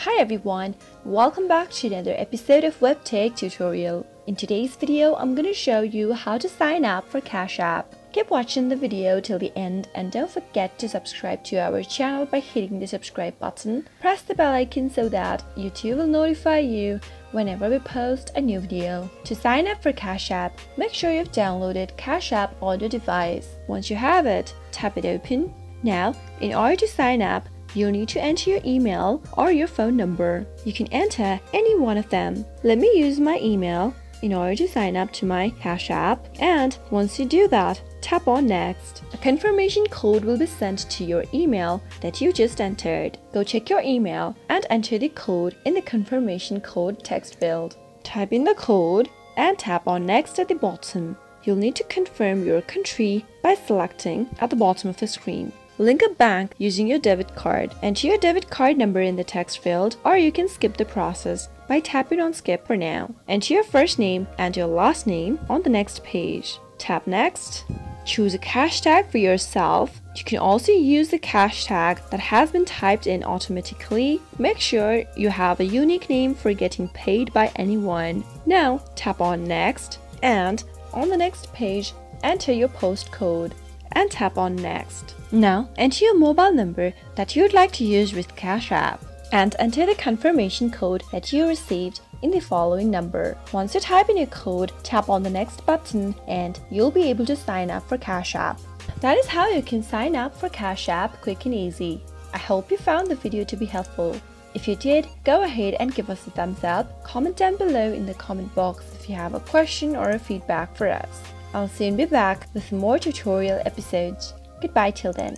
Hi everyone, welcome back to another episode of WebTech tutorial. In today's video, I'm going to show you how to sign up for CashApp. Keep watching the video till the end and don't forget to subscribe to our channel by hitting the subscribe button. Press the bell icon so that YouTube will notify you whenever we post a new video. To sign up for CashApp, make sure you've downloaded CashApp on your device. Once you have it, tap it open. Now, in order to sign up, you'll need to enter your email or your phone number. You can enter any one of them. Let me use my email in order to sign up to my CashApp, and once you do that, tap on Next. A confirmation code will be sent to your email that you just entered. Go check your email and enter the code in the confirmation code text field. Type in the code and tap on Next at the bottom. You'll need to confirm your country by selecting at the bottom of the screen. Link a bank using your debit card. Enter your debit card number in the text field, or you can skip the process by tapping on Skip for now. Enter your first name and your last name on the next page. Tap Next. Choose a cash tag for yourself. You can also use the cash tag that has been typed in automatically. Make sure you have a unique name for getting paid by anyone. Now tap on Next, and on the next page, enter your postcode and tap on Next. Now enter your mobile number that you'd like to use with CashApp and enter the confirmation code that you received in the following number. Once you type in your code, tap on the Next button and you'll be able to sign up for CashApp. That is how you can sign up for CashApp quick and easy. I hope you found the video to be helpful. If you did, go ahead and give us a thumbs up. Comment down below in the comment box if you have a question or a feedback for us. I'll soon be back with more tutorial episodes. Goodbye till then.